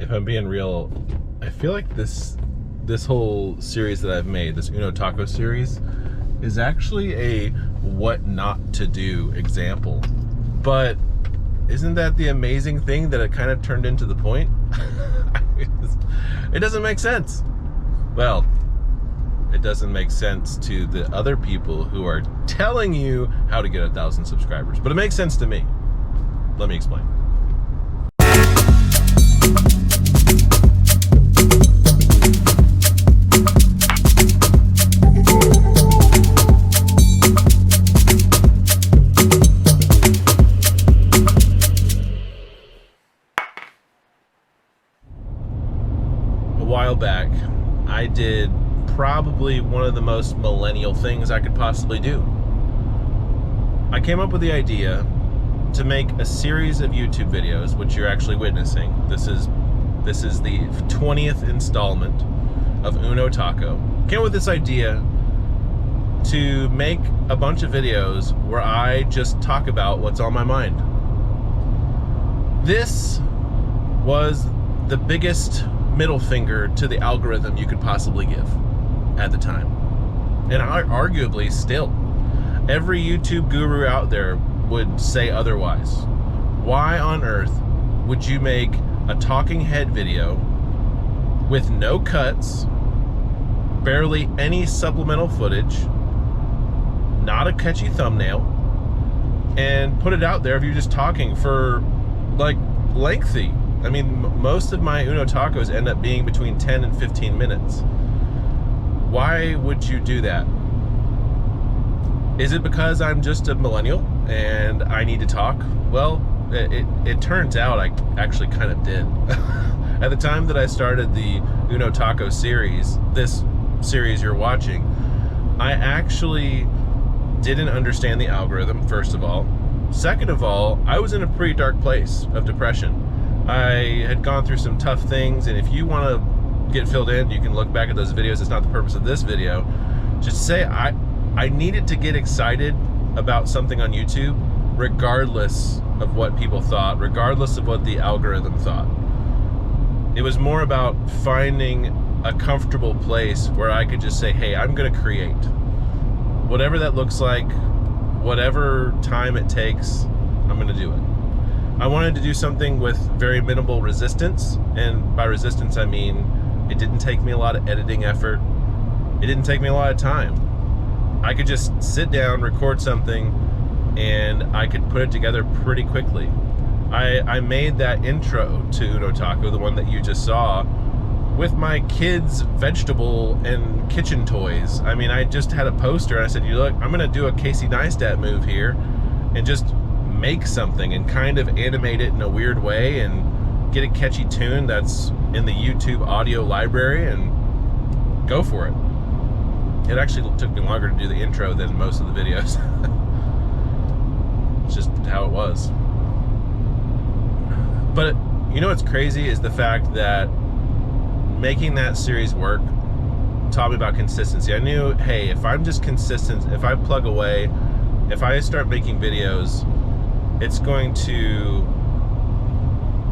if I'm being real, I feel like this whole series that I've made, this Uno Taco series, is actually a what not to do example. But isn't that the amazing thing that it kind of turned into the point? It doesn't make sense. Well, it doesn't make sense to the other people who are telling you how to get 1,000 subscribers, but it makes sense to me. Let me explain. A while back, I did probably one of the most millennial things I could possibly do. I came up with the idea to make a series of YouTube videos, which you're actually witnessing. This is the 20th installment of Uno Taco. Came up with this idea to make a bunch of videos where I just talk about what's on my mind. This was the biggest middle finger to the algorithm you could possibly give at the time, and arguably still. Every YouTube guru out there would say otherwise. Why on earth would you make a talking head video with no cuts, barely any supplemental footage, not a catchy thumbnail, and put it out there if you're just talking for like lengthy? I mean, most of my Uno Tacos end up being between 10 and 15 minutes. Why would you do that? Is it because I'm just a millennial and I need to talk? Well, it turns out I actually kind of did. At the time that I started the Uno Taco series, this series you're watching, I actually didn't understand the algorithm, first of all. Second of all, I was in a pretty dark place of depression. I had gone through some tough things, and if you want to get filled in, you can look back at those videos. It's not the purpose of this video. Just say I needed to get excited about something on YouTube regardless of what people thought, regardless of what the algorithm thought. It was more about finding a comfortable place where I could just say, hey, I'm going to create. Whatever that looks like, whatever time it takes, I'm going to do it. I wanted to do something with very minimal resistance, and by resistance I mean it didn't take me a lot of editing effort. It didn't take me a lot of time. I could just sit down, record something, and I could put it together pretty quickly. I made that intro to Uno Taco, the one that you just saw, with my kids' vegetable and kitchen toys. I mean, I just had a poster and I said, look, I'm gonna do a Casey Neistat move here and just make something and kind of animate it in a weird way and get a catchy tune that's in the YouTube audio library and go for it. It actually took me longer to do the intro than most of the videos. It's just how it was. But you know what's crazy is the fact that making that series work taught me about consistency. I knew, hey, if I'm just consistent, if I plug away, if I start making videos, it's going to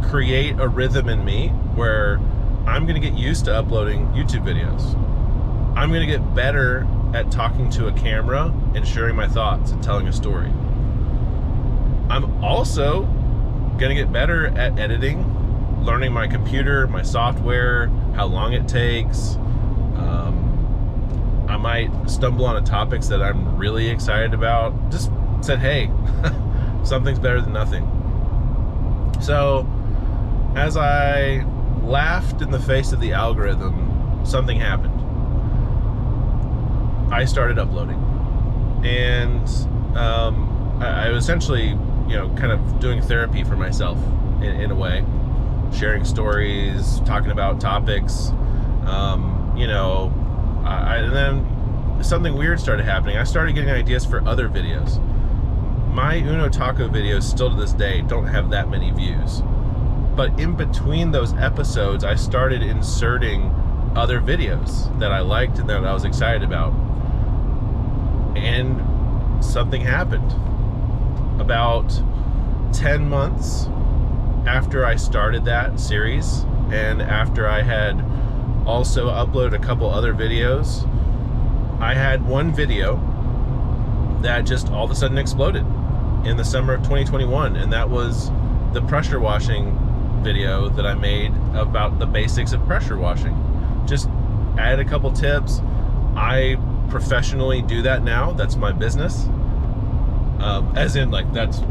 create a rhythm in me where I'm going to get used to uploading YouTube videos. I'm going to get better at talking to a camera and sharing my thoughts and telling a story. I'm also going to get better at editing, learning my computer, my software, how long it takes. I might stumble on topics that I'm really excited about. Just said, hey, something's better than nothing. So as I laughed in the face of the algorithm, something happened. I started uploading, and I was essentially, kind of doing therapy for myself in a way, sharing stories, talking about topics, and then something weird started happening. I started getting ideas for other videos. My Uno Taco videos still to this day don't have that many views, but in between those episodes, I started inserting other videos that I liked and that I was excited about. And something happened. About 10 months after I started that series, and after I had also uploaded a couple other videos, I had one video that just all of a sudden exploded in the summer of 2021, and that was the pressure washing video that I made about the basics of pressure washing. Just added a couple tips. I professionally do that now. That's my business. As in, like, that's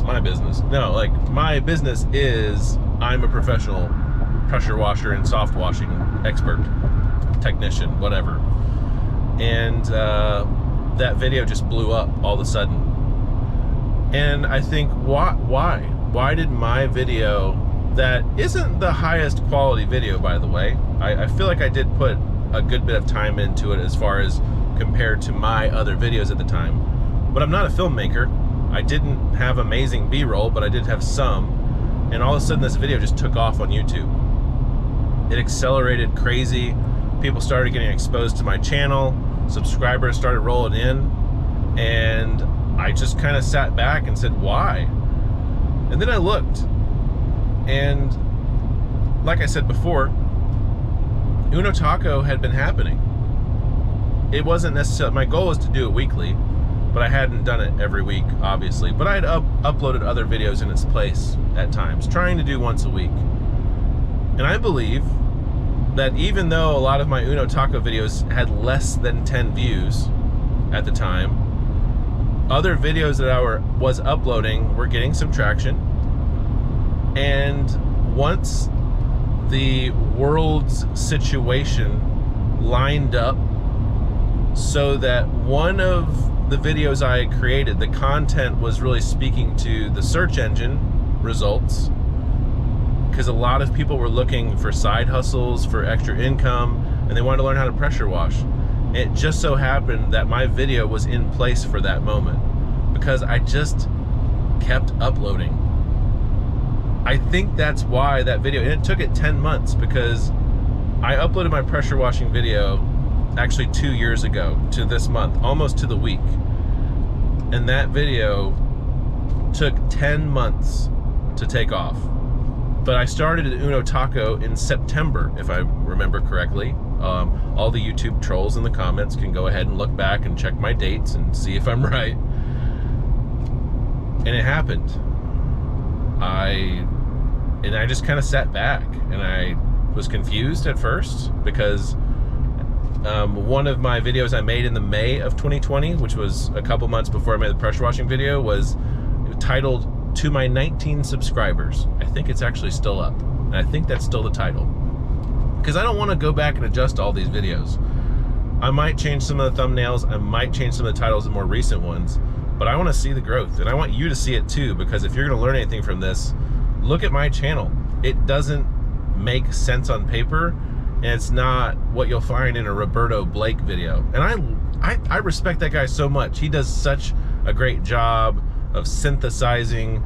my business. No, like, my business is I'm a professional pressure washer and soft washing expert, technician, whatever. And that video just blew up all of a sudden. And I think, why did my video, that isn't the highest quality video, by the way, I feel like I did put a good bit of time into it as far as compared to my other videos at the time, but I'm not a filmmaker. I didn't have amazing B-roll, but I did have some, and all of a sudden this video just took off on YouTube. It accelerated crazy. People started getting exposed to my channel, subscribers started rolling in, and I just kind of sat back and said, why? And then I looked, and like I said before, Uno Taco had been happening. It wasn't necessarily, my goal was to do it weekly, but I hadn't done it every week, obviously. But I had uploaded other videos in its place at times, trying to do once a week. And I believe that even though a lot of my Uno Taco videos had less than 10 views at the time, other videos that I was uploading were getting some traction. And once the world's situation lined up so that one of the videos I had created, the content was really speaking to the search engine results, because a lot of people were looking for side hustles, for extra income, and they wanted to learn how to pressure wash. It just so happened that my video was in place for that moment because I just kept uploading. I think that's why that video, and it took it 10 months, because I uploaded my pressure washing video actually 2 years ago to this month, almost to the week. And that video took 10 months to take off. But I started at Uno Taco in September, if I remember correctly. All the YouTube trolls in the comments can go ahead and look back and check my dates and see if I'm right. And it happened. I just kind of sat back, and I was confused at first because one of my videos I made in the May of 2020, which was a couple months before I made the pressure washing video, was titled "To My 19 Subscribers." I think it's actually still up, and I think that's still the title, because I don't want to go back and adjust all these videos. I might change some of the thumbnails, I might change some of the titles of more recent ones, but I want to see the growth, and I want you to see it too, because if you're going to learn anything from this, look at my channel. It doesn't make sense on paper, and it's not what you'll find in a Roberto Blake video. And I respect that guy so much. He does such a great job of synthesizing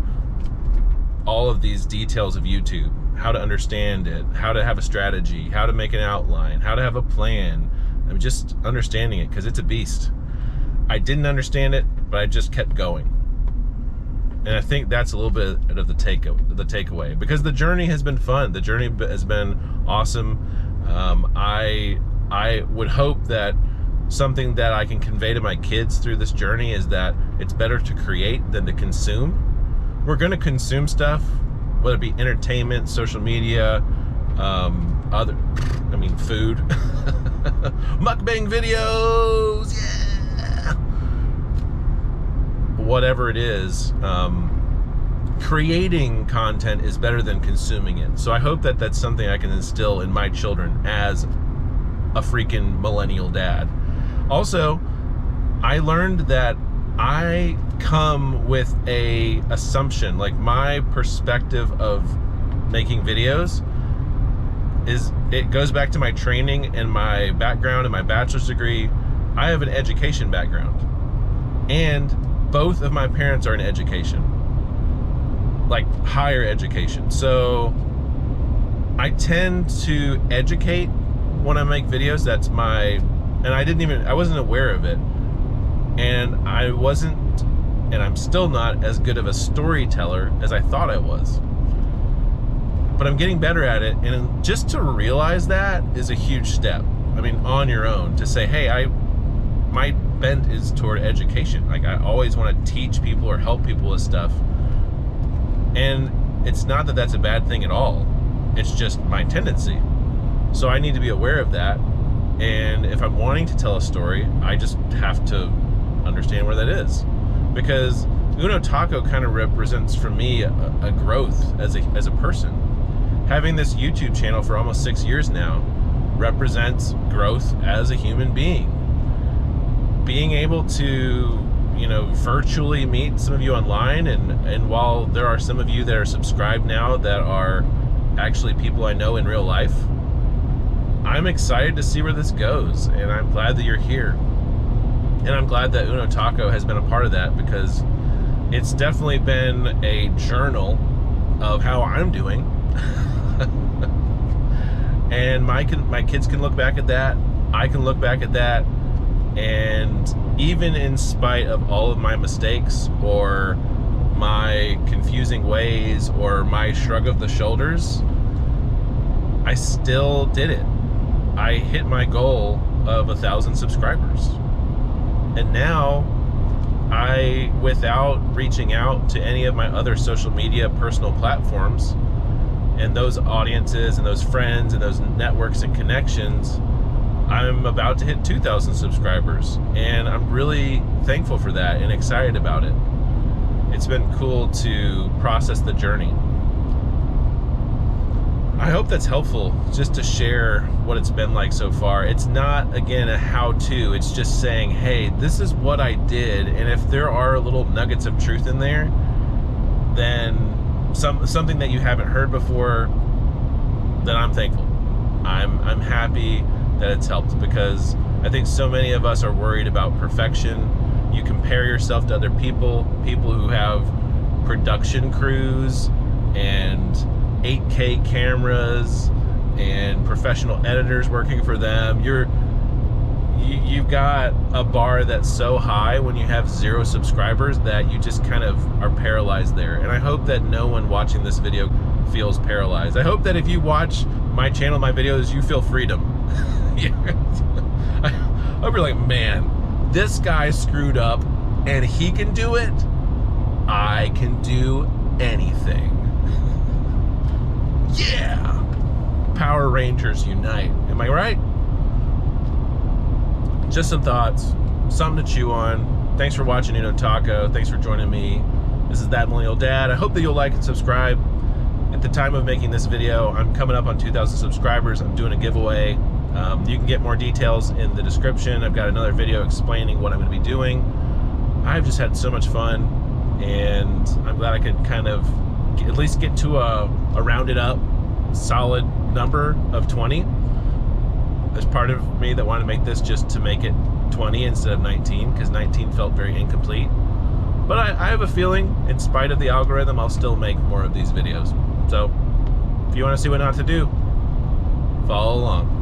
all of these details of YouTube, how to understand it, how to have a strategy, how to make an outline, how to have a plan. I'm just understanding it, because it's a beast. I didn't understand it, but I just kept going. And I think that's a little bit of the takeaway, because the journey has been fun. The journey has been awesome. I would hope that something that I can convey to my kids through this journey is that it's better to create than to consume. We're going to consume stuff, whether it be entertainment, social media, food, mukbang videos, yeah, whatever it is. Creating content is better than consuming it. So I hope that that's something I can instill in my children as a freaking millennial dad. Also, I learned that I come with a assumption, like my perspective of making videos it goes back to my training and my background and my bachelor's degree. I have an education background, and both of my parents are in education, like higher education. So I tend to educate when I make videos. That's my, and I wasn't aware of it. And I wasn't, and I'm still not as good of a storyteller as I thought I was. but I'm getting better at it. And just to realize that is a huge step. I mean, on your own, to say, hey, my bent is toward education. Like, I always want to teach people or help people with stuff. And it's not that that's a bad thing at all. It's just my tendency. So I need to be aware of that. And if I'm wanting to tell a story, I just have to understand where that is. Because Uno Taco kind of represents for me a growth as a person. Having this YouTube channel for almost 6 years now represents growth as a human being. Being able to, virtually meet some of you online, and while there are some of you that are subscribed now that are actually people I know in real life, I'm excited to see where this goes, and I'm glad that you're here. And I'm glad that Uno Taco has been a part of that, because it's definitely been a journal of how I'm doing. And my kids can look back at that. I can look back at that. And even in spite of all of my mistakes or my confusing ways or my shrug of the shoulders, I still did it. I hit my goal of 1,000 subscribers. And now, without reaching out to any of my other social media personal platforms and those audiences and those friends and those networks and connections, I'm about to hit 2,000 subscribers. And I'm really thankful for that and excited about it. It's been cool to process the journey. I hope that's helpful, just to share what it's been like so far. It's not, again, a how-to. It's just saying, hey, this is what I did, and if there are little nuggets of truth in there, then something that you haven't heard before, then I'm thankful. I'm happy that it's helped, because I think so many of us are worried about perfection. You compare yourself to other people who have production crews and 8K cameras and professional editors working for them. You've got a bar that's so high when you have 0 subscribers that you just kind of are paralyzed there. And I hope that no one watching this video feels paralyzed. I hope that if you watch my channel, my videos, you feel freedom. I hope you're like, man, this guy screwed up and he can do it. I can do anything. Yeah! Power Rangers unite. Am I right? Just some thoughts, something to chew on. Thanks for watching Uno Taco. Thanks for joining me. This is That Millennial Dad. I hope that you'll like and subscribe. At the time of making this video, I'm coming up on 2,000 subscribers. I'm doing a giveaway. You can get more details in the description. I've got another video explaining what I'm going to be doing. I've just had so much fun, and I'm glad I could kind of at least get to a rounded up solid number of 20. There's part of me that wanted to make this just to make it 20 instead of 19, because 19 felt very incomplete. But I have a feeling, in spite of the algorithm, I'll still make more of these videos. So if you want to see what not to do, follow along.